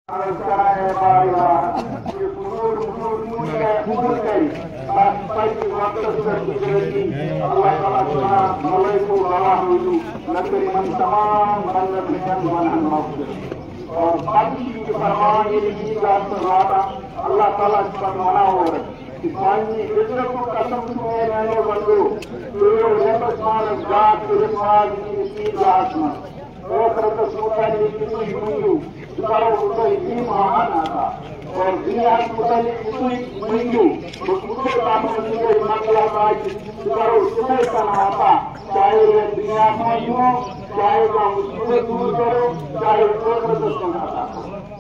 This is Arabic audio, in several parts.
اللہ تعالیٰ اس پر منع ہو رہا ہے مانی عزت کو قسم سنے رہنے بندو تو رسمان ذات رسمان کی ذات میں رت متعلق کسی منگو کرو تو یہ مہان آتا اور دنیا متعلق کسی منگو مجھے کام کرنے کے مسئلہ کا کرو تمہیں کرنا آتا چاہے یہ دنیا میں ہو چاہے وہ مصیبت دور کرو چاہے وہ سناتا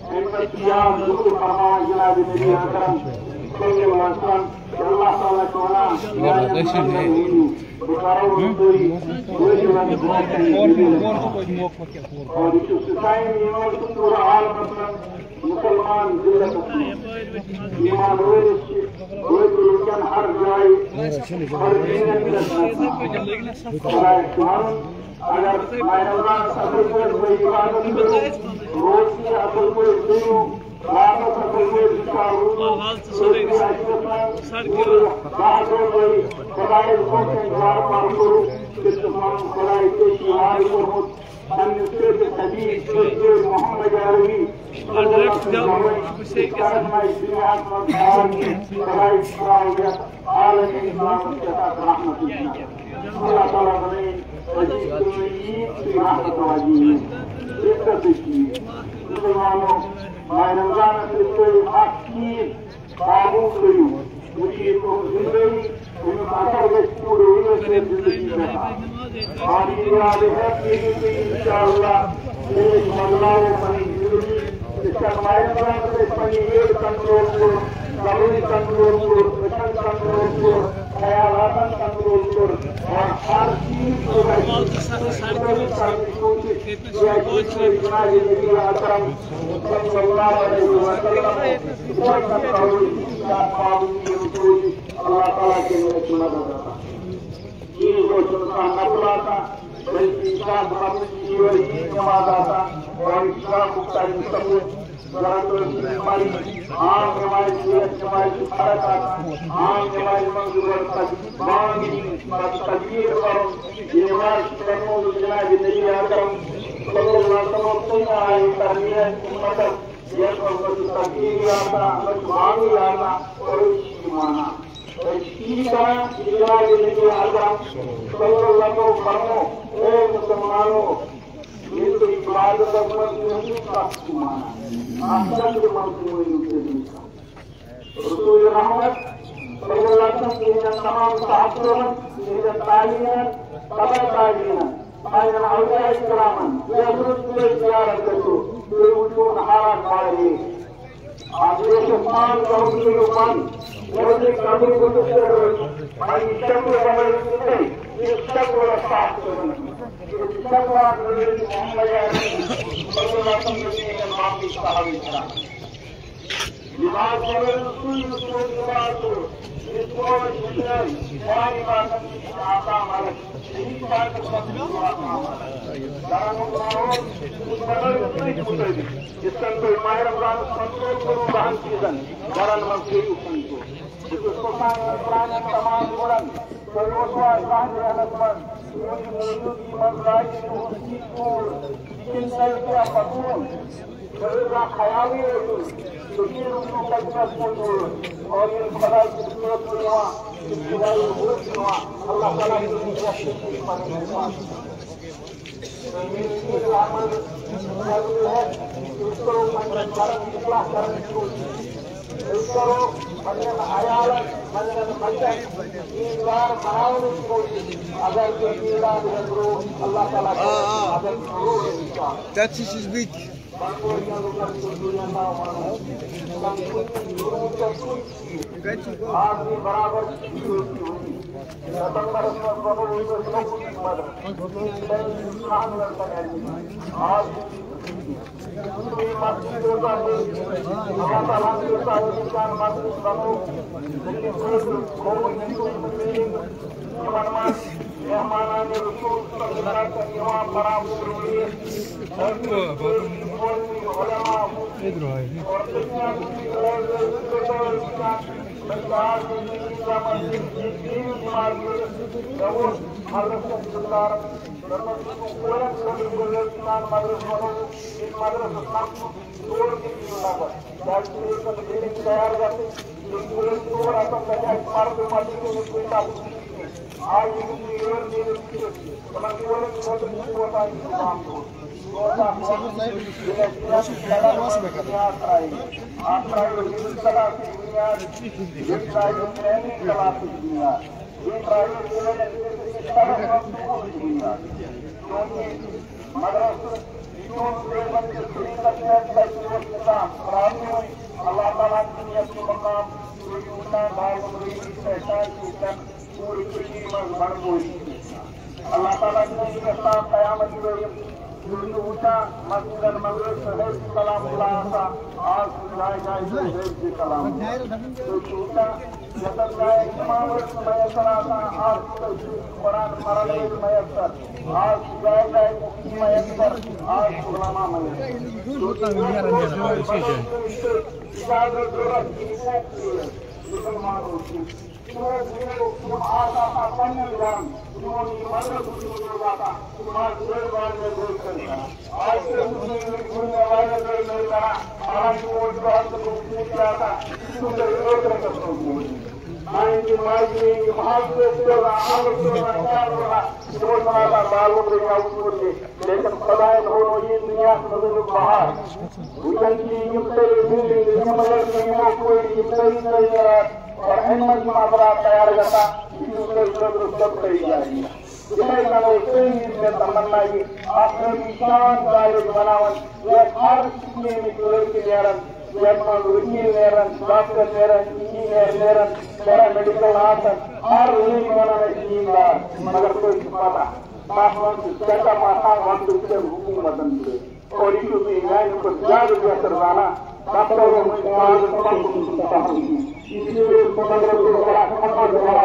ان پر کیا ضرور فرمان جناب نبی اکرم صلی اللہ علیہ وسلم اللہ تعالیٰ کونا اور اس سچائی میں پورا حال مطلب مسلمان ذلت ایمان روز لیکن ہر جائے ہر اگر ماہ رمضان اصل کو عبادت کرو روز کی اصل کو دنوں راتوں اصل کو دکھاؤ خدای کو انتظار پار کرو کہ تمام خدای کے شعار کو انسد حدیث محمد عربی اللہ تعالیٰ بنے مسلمانوں ماہ رمضان سے کوئی حق کی قابو کرو مجھے تو زندگی ان کا اثر گز پورے ہونے سے زندگی رہا اور یہ یاد ہے کہ انشاءاللہ ایک مدلاؤ بنی زندگی اس کا ماہ رمضان سے بنی ایک کنٹرول کو ضروری کنٹرول کو مشن کنٹرول کو خیالات کنٹرول کر اور ہر چیز کو اللہ تعالیٰ کے لیے چنا جاتا چیز کو چنتا نہ بلاتا بلکہ شاہ نماز آتا اور شاہ مختار مستقبل ہماری عام ہماری صحت ہماری حرکات عام ہماری منظور تقدیر اور نماز کرنوں جناب نبی اکرم صلی اللہ علیہ وسلم آئی تربیت مطلب یہ تقدیر آتا مجموعی آتا اور مانا اسی طرح جناب نبی اکرم صلی اللہ علیہ وسلم فرمو اے مسلمانوں یہ تو عبادت نہیں مانا رسول رحمت صلی اللہ علیہ وسلم کی تمام صحابہ کی تعلیم تبع تعلیم آئین اولیاء کرام یزرد کی زیارت کرو وجود حالات والے آدھے شفان کرنے من روزے کبھی کو تشکر بھائی شکر عمل نہیں یہ شکر صاحب شکر محمد صلی اللہ علیہ وسلم کے معافی صحابی کرام لباس رسول لباس اس کو شکر ہماری بات آتا ہمارا یہی بات جس کا کوئی ماہ رمضان کنٹرول کرو بہن چیزن برن منصوری کنٹرول جس کو قرآن تمام جوڑن سلوسوا شاہد رحمت من موجودی منظرائی محسنی کور لیکن سلکیا پتون جلدہ خیالی رسول سکیر انہوں قدمت کنٹرول اور یہ خدای کی صورت نوا اس خدای حضرت نوا اللہ تعالیٰ کی رحمت پر محمد عمل ضروری ہے اس کو منظر اصلاح کرنے کی اس کرو منظر عیالت منظر مجد تین بار مناؤنے کی کوشش اگر کوئی میلاد ہے کرو اللہ تعالیٰ کو اگر ضرور ہے That is big. آدمی برابر مہمان رسول Allah Ta'ala نے کہتا قیامت کے دن اونچا مسجد مغرب سے سلام خلاصہ آج سنائے جائے سے کلام تو چھوٹا جتن جائے امام رسول میسر آتا آج قرآن مرنے میسر آج جائے جائے مفتی میسر آج علماء میسر اجازت ضرورت کی مسلمان ہوتی لیکن خدائے دونوں یہ دنیا نظر باہر اور احمد معاملات تیار کرتا سب کری جائے گا تمنا یہ آپ نے شان دائرے بناون یہ ہر چیز میں جڑے کے لیرن جرمن وکیل لیرن ڈاکٹر لیرن انجینئر لیرن پیرامیڈیکل آسن ہر یہ بنانے کی مگر کوئی پتا پاسوان سیٹا پاسا وقت سے حکومت دے اور یہ بھی ہے کو زیادہ بہتر بنا ڈاکٹر کو مجھے تمام اس لیے مطلب کو بڑا خطر جوڑا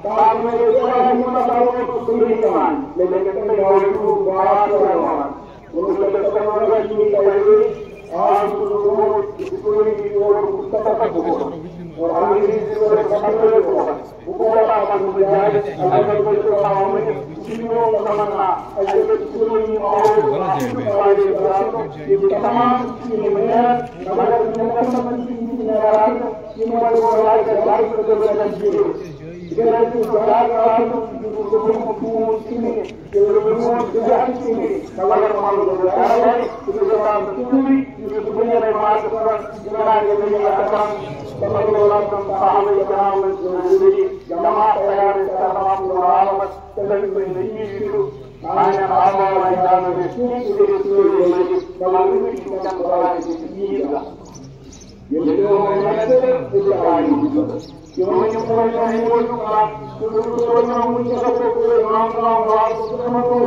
بعد میں یہ ہے کہ پوری کمان لیکن میں کو بڑا جوڑا وہ لگتا ہے کہ یہ آج کو پوری کی اور مستقبل کو اور ہماری زندگی کو حکومت کا مجاہد اگر کوئی کام ہے کیوں تمنا ایسے پوری اور یہ تمام چیزیں مگر مکمل چیزیں ناراض یہ مواد کا جاری کرتے ہوئے جنرل سرکار کا حکومت کی ہے کہ حکومت جہاد کی مگر معلوم ہے کہ تمام پوری دنیا میں مارکیٹ پر جناب یہ تمام تمام صحابہ کرام زندگی جماعت تیار تمام عالمت تلقی نہیں شروع آنے آوا میدان میں سوئی تمام کی جان کی یہ جو ہے کیوں یہ کوئی نہیں وہ تو نہ مجھے کو کوئی نام نام کو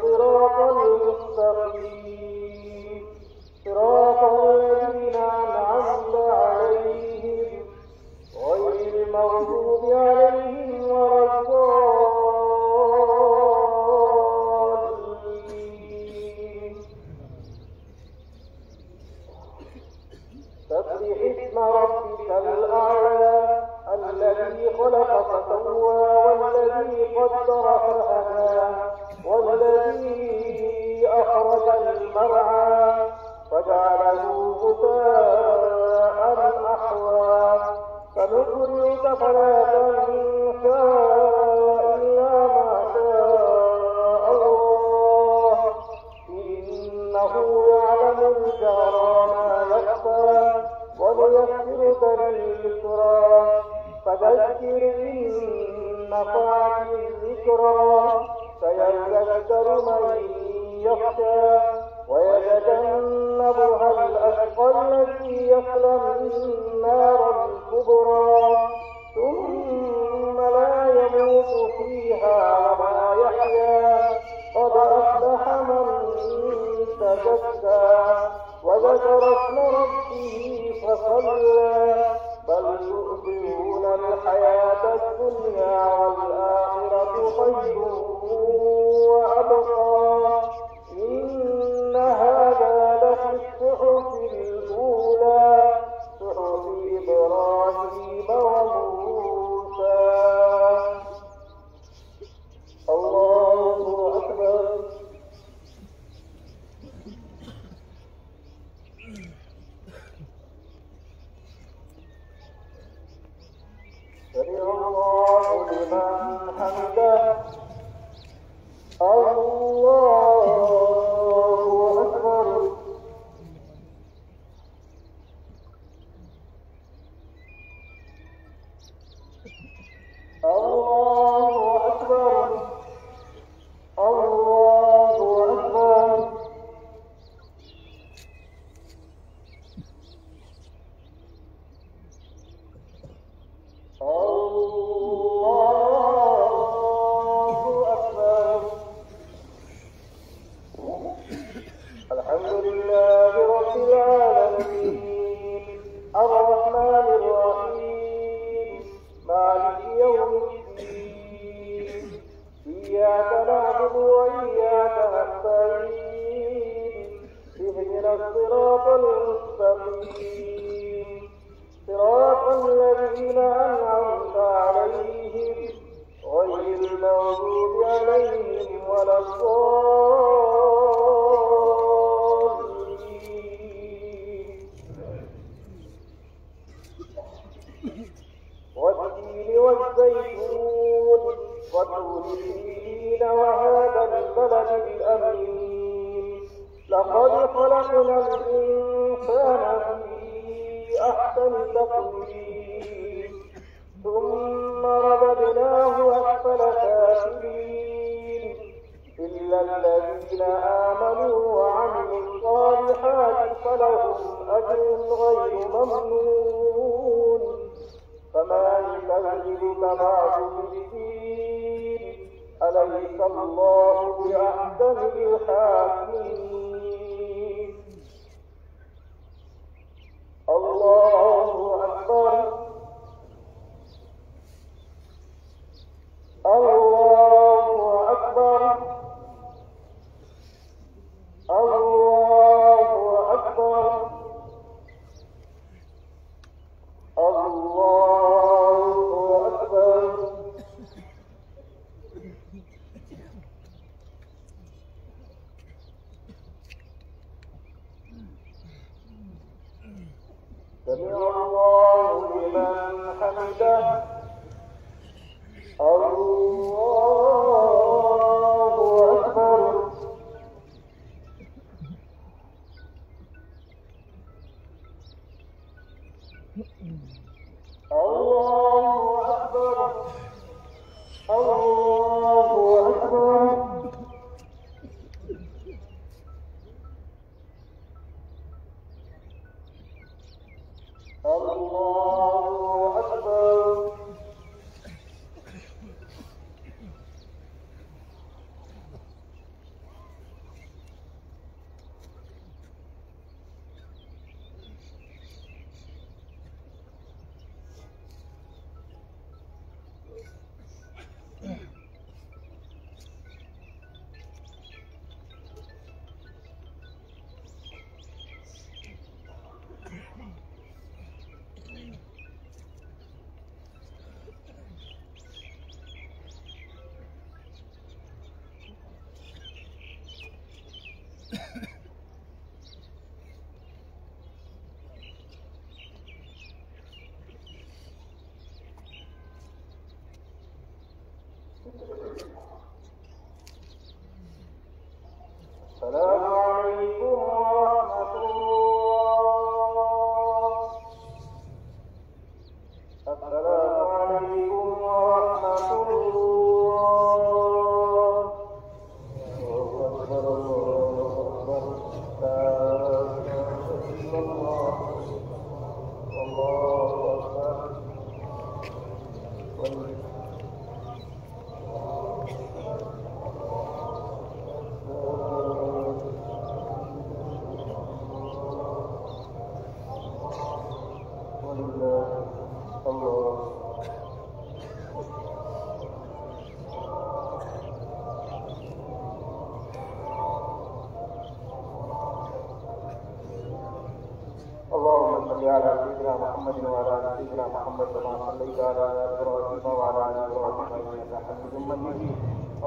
الصراط المستقيم صراط الذين أنعمت عليهم غير المغضوب عليهم ولا الضالين. سبح اسم ربك الأعلى الذي خلق فسوى والذي قدر فهدى والذي أخرج المرعى فجعله غثاء أحوى سنقرئك فلا تنسى إلا ما شاء الله إنه يعلم الجهر وما يخفى ونيسرك لليسرى فذكر إن نفعت الذكرى سيذكر من يخشى ويتجنبها الأشقى الذي يصلى النار الكبرى ثم لا يموت فيها ولا يحيا قد أفلح من تزكى وذكر اسم ربه فصلى بل تؤثرون الحياة الدنيا والآخرة خير وأبقى إن هذا لفي الصحف الأولى صحف إبراهيم وموسى. الله أكبر. سمع الله لمن حمده. الله أكبر. الله أكبر. الله أكبر. الحمد لله رب العالمين الرحمن الرحيم مالك يوم الدين إياك نعبد وإياك نستعين اهدنا الصراط المستقيم صراط الذين أنعمت عليهم غير المغضوب عليهم ولا الضالين. والتين والزيتون وطور سينين وهذا البلد الأمين لقد خلقنا الإنسان في أحسن تقويم ثم رددناه أسفل سافلين إلا الذين آمنوا وعملوا الصالحات فلهم أجر غير ممنون. فما يكذبك بعد بالدين أليس الله بأحسن الحاكمين. الله أكبر. الله أكبر. الله أكبر. الله أكبر. سمع الله لمن حمده. الله أكبر. الله أكبر. الله أكبر. الله أكبر. السلام عليكم ورحمة الله. السلام عليكم ورحمة الله. الله أكبر الله أكبر لا إله إلا الله الله أكبر. اللهم صل على سيدنا محمد وعلى ال سيدنا محمد كما صليت على ابراهيم وعلى ال ابراهيم انك حميد مجيد.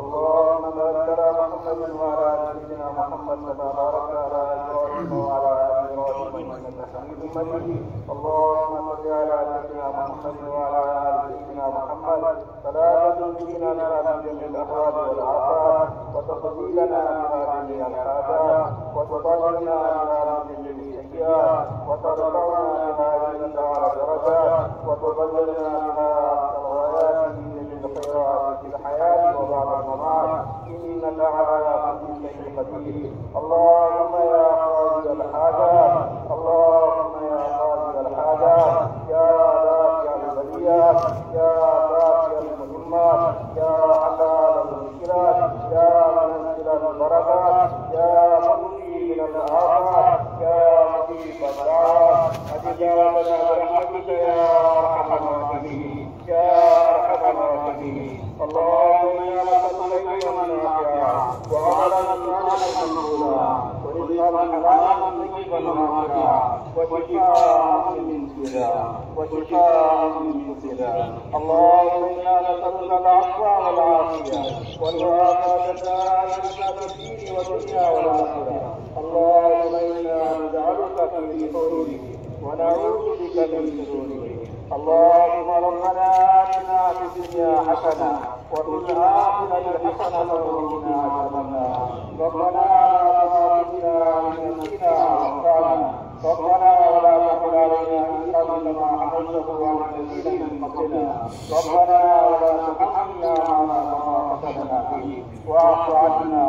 اللهم بارك على محمد وعلى ال سيدنا محمد كما باركت على ابراهيم وعلى ال ابراهيم انك حميد مجيد. اللهم صل على سيدنا محمد وعلى ال سيدنا محمد صلاة تنجينا بها من جميع الاهوال والآفات وتقضي لنا بها جميع الحاجات وتطهرنا بها من جميع السيئات وترفعنا بها عند على درجات وتبلغنا بها الغايات من الخيرات في الحياة وبعد الممات إنك على كل شيء قدير. اللهم يا قاضي الحاجات اللهم يا قاضي الحاجات يا دافع البليات يا دافع المهمات يا حلال المشكلات يا منزل البركات يا مغني من الآفات يا مجيب الدعوات أجبنا برحمتك يا أرحم الراحمين يا أرحم الراحمين. اللهم يا من صليت منافعا وعملا صالحا مقبولا ورزقا حلالا طيبا نافعا وشفاء من سدى وشفاء من سدى. اللهم انا نسالك العفو والعافيه والمعافاه الدائمه في الدين والدنيا والاخره. اللهم انا نجعلك في نحورهم ونعوذ بك من شرورهم. اللهم ربنا آتنا في الدنيا حسنة وفي الآخرة حسنة وقنا عذاب النار. ربنا لا تؤاخذنا إن نسينا أو أخطأنا. ربنا ولا تحمل علينا إصرا كما حملته على الذين من قبلنا. ربنا ولا تحملنا ما لا طاقة لنا به واعف عنا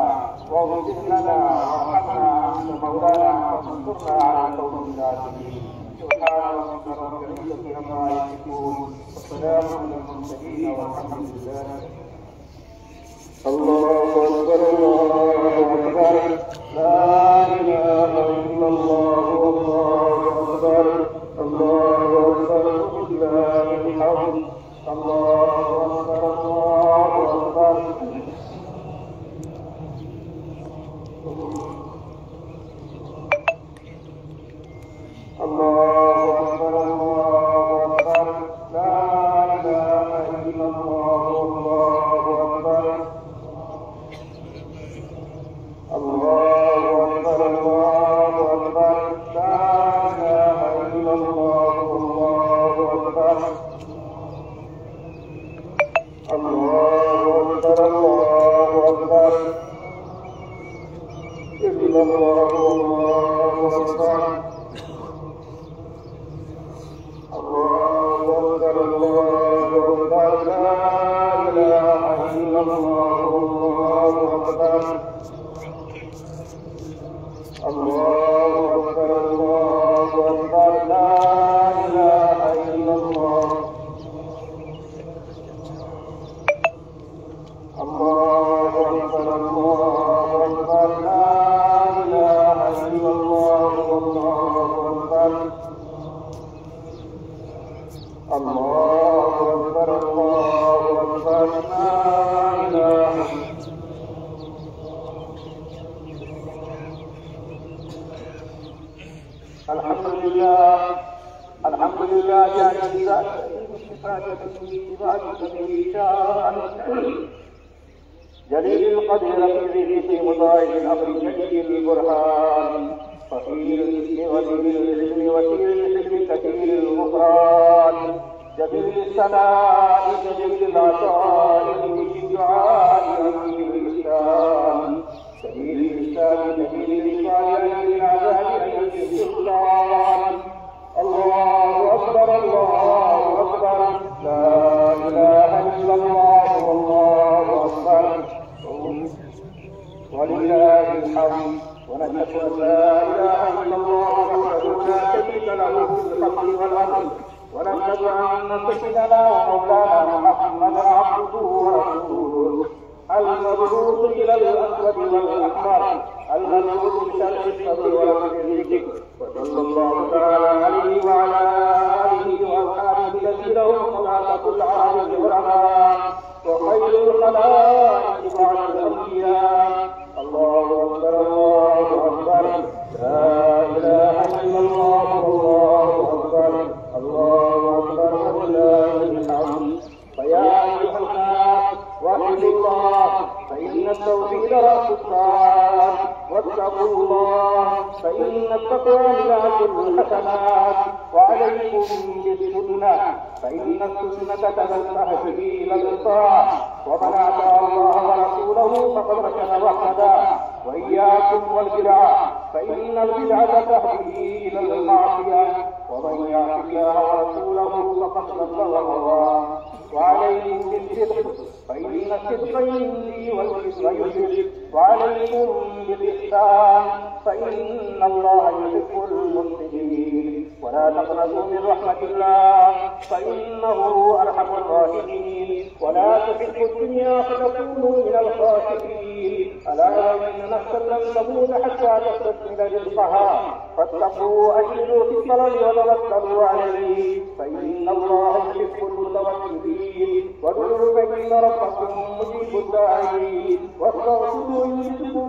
واغفر لنا وارحمنا أنت مولانا وانصرنا على القوم الكافرين. سبحان ربك رب العزة عما يصفون وسلام على المرسلين والحمد لله. الله أكبر الله أكبر لا إله إلا الله والله أكبر الله أكبر لله الحمد الله أكبر الله أكبر. الله أكبر الله أكبر لا إله إلا الله والله أكبر الله أكبر الله أكبر لا إله إلا الله والله أكبر الله أكبر الله أكبر إلا الله والله أكبر. الله أكبر الله أكبر لا إله إلا الله والله أكبر الله أكبر الله أكبر لا إله إلا الله الله أكبر الله أكبر لا إله إلا الله والله أكبر الله أكبر الله أكبر لا إله. الحمد لله الحمد لله الذي لا شريك له جليل القدر رفيع في مضاعف الأمر جليل البرهان فقير الاسم وزير العلم وسير الحلم كثير الغفران جبيل السماء جبيل العطاء جبيل الدعاء أمين الإسلام جبيل الإسلام جبيل الإشفاء أمين العذاب أمين السلطان الله أكبر الله أكبر لا إله إلا الله والله أكبر ولله الحمد ونشهد أن لا إله إلا الله وحده لا شريك له في الخلق والأمر ونشهد أن سيدنا ومولانا محمدا عبده ورسوله المبعوث إلى الأسود والأحمر المبعوث بشرع الصبر ورفع الذكر وصلى الله تعالى عليه وعلى آله وأصحابه الذين هم خلاصة العرب العلماء وخير الخلائق بعد الأنبياء الله أكبر الله أكبر لا إله إلا الله والله أكبر الله أكبر ولله الحمد فيا أيها الناس وحدوا الله فإن التوحيد رأس الطاعات واتقوا الله فإن التقوى ميراث الحسنات وعليكم بالسنة فإن السنة تفتح سبيل الإطاعة ومن أطاع الله ورسوله فقد رشد واهتدى وإياكم والبدعة فإن البدعة تهدي إلى المعصية ومن يعص الله ورسوله فقد ضل الله وعليكم بالصدق فإن الصدق يهدي والكفر يهدي وعليكم بالإحسان فإن الله يحب المحسنين ولا تقنطوا من رحمة الله فإنه أرحم الراحمين ولا تحبوا الدنيا فتكونوا من الخاسرين ألا وإن نفسا لن تموت حتى تستكمل رزقها فاتقوا أجلوا في الطلب وتوكلوا عليه فإن الله يحب المتوكلين وادعوا فإن ربكم مجيب الداعين واستغفروا يجدكم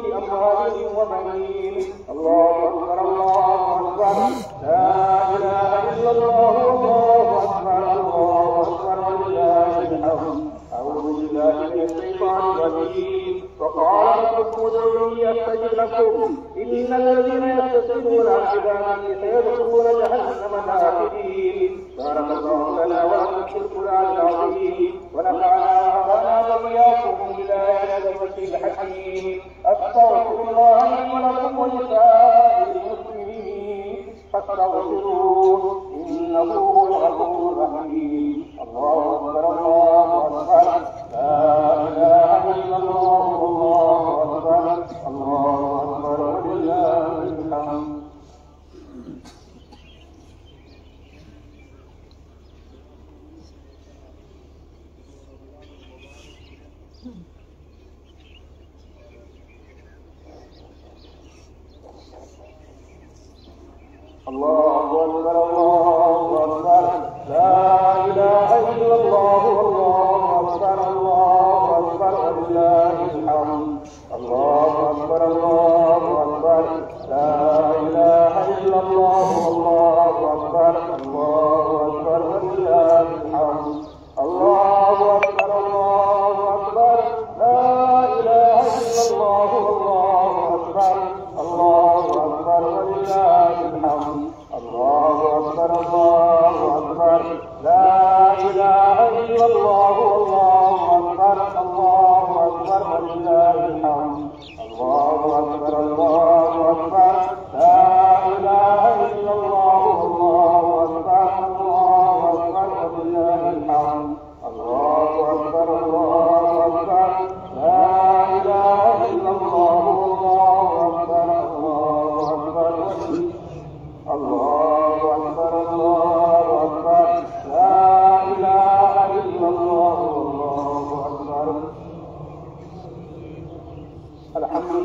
بأموال وبنين الله أكبر الله أكبر لا إله إلا الله والله أكبر الله أكبر ولله الحمد أعوذ بالله من الشيطان الرجيم وقال ربكم ادعوني أستجب لكم إن الذين يستكبرون عن عبادتي سيدخلون جهنم داخلين بارك الله لنا ولكم في القرآن العظيم ونفعنا وبارك وإياكم بالآيات والذكر الحكيم أستغفر الله لي ولكم ولسائر المسلمين فاستغفروه إنه هو الغفور الرحيم الله أكبر الله أكبر لا إله إلا الله والله أكبر الله أكبر ولله الحمد الله أكبر الله أكبر لا إله إلا الله والله أكبر الله أكبر ولله الحمد الله أكبر الله أكبر لا إله إلا الله والله أكبر الله أكبر ولله الحمد الله أكبر الله أكبر لا إله إلا الله والله أكبر الله أكبر ولله الحمد الله أكبر الله أكبر لا إله إلا الله والله أكبر الله أكبر ولله الحمد الله أكبر الله أكبر لا إله إلا الله والله أكبر الله أكبر ولله الحمد الله أكبر الله أكبر لا إله إلا الله والله أكبر الله أكبر الله أكبر الله أكبر لا إله إلا الله والله أكبر الحمد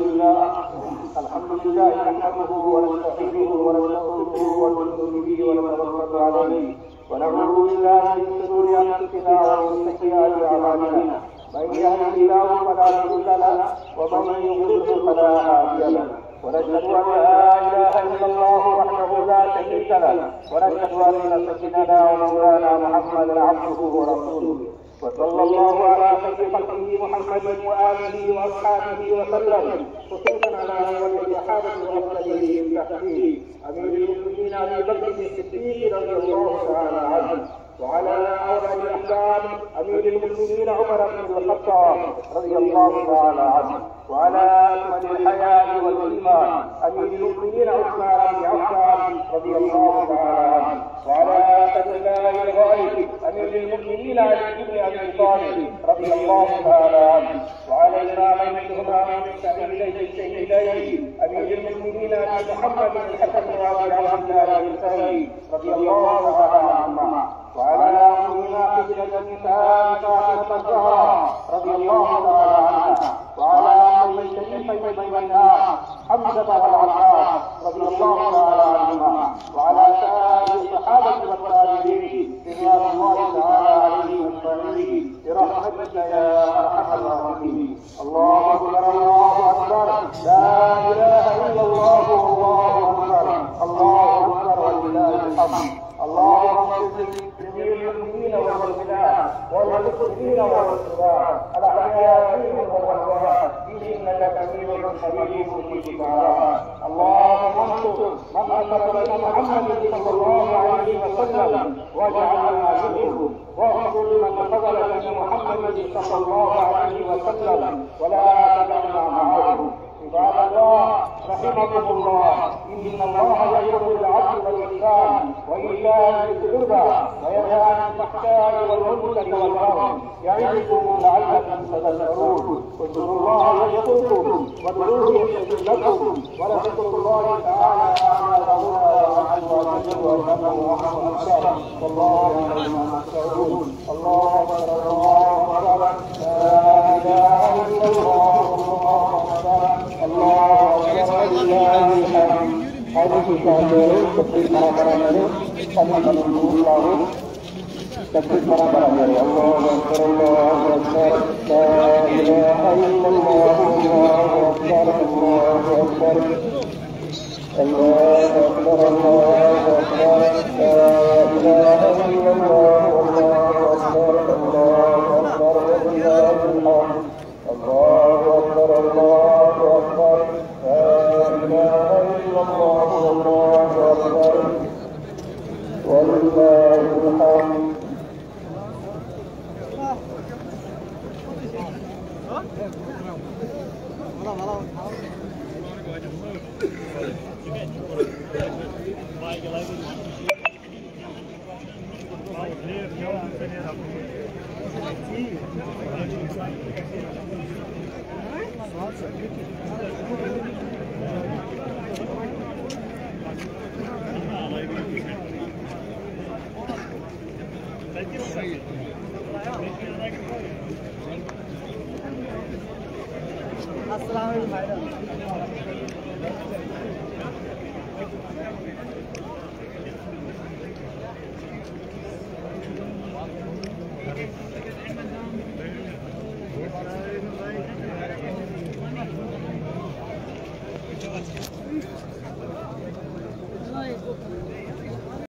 لله نحمده ونستعينه ونستغفره ونؤمن به ونتوكل عليه ونعوذ بالله من شرور أنفسنا ومن سيئات أعمالنا من يهده الله فلا مضل له ومن يضلل فلا هادي له ونشهد أن لا إله إلا الله وحده لا شريك له ونشهد أن سيدنا ومولانا محمدا عبده ورسوله وصلى الله على خير خلقه محمد وآله وأصحابه وسلم، خصوصا على أول الصحابة وأفضلهم تحته أمير المؤمنين أبي بكر الصديق رضي الله تعالى عنه، وعلى أولى الأحكام أمير المؤمنين عمر بن الخطاب رضي الله تعالى عنه، وعلى أكمل الحياة والإيمان أمير المؤمنين عثمان بن عفان رضي الله تعالى عنه، وعلى تبناء الغائب أمير المؤمنين علي بن أبي طالب رضي الله تعالى عنه، وعلى الإمامين الهمامين الشهيدين أمير المؤمنين أبي محمد الحسن وأبي عبد الله الحسين رضي الله تعالى عنهما، وعلى أمنا قبلة النساء فاطمة الزهراء رضي الله تعالى عنها، وعلى أمي الشريفين والناس حمزة والعباس رضي الله تعالى عنهما، وعلى سائر الصحابة والتابعين رضوان الله تعالى عليهم أجمعين برحمتك يا أرحم الراحمين. الله أكبر الله أكبر، لا إله إلا الله والله أكبر، الله أكبر ولله الحمد. اللهم اغفر لجميع المؤمنين والمؤمنات والمسلمين والمسلمات الأحياء منهم والأموات إنك حميد حميد مجيب الدعوات. اللهم انصر من أنصر بين محمد صلى الله عليه وسلم واجعلنا منهم، واغفر لمن فضل بين محمد صلى الله عليه وسلم ولا تدعنا معه. عباد الله رحمكم الله، إن الله يأمر بالعدل والإحسان وإيتاء ذي القربى وينهى عن الفحشاء والمنكر والبغي يعظكم لعلكم تذكرون. اذكروا الله يذكركم وادعوه يستجب لكم، ولذكر الله تعالى أعلى وأعز وأجل وأجل وأكبر، والله يعلم ما تفعلون. الله أكبر الله أكبر، لا إله إلا الله والله أكبر، الله أكبر لله الحمد. Hadis Bukhari seperti para-para kami menunggu seperti para-para Allahu Akbar Allahu Akbar, la ilaha illallah Allahu Akbar Allahu Akbar, Allahu Akbar Allahu Akbar, la ilaha illallah Allahu Akbar Allahu Akbar walillahil hamd. Allahu Akbar Allahu Akbar, la ilaha illallah Allahu Akbar walillahil hamd. Assalamualaikum.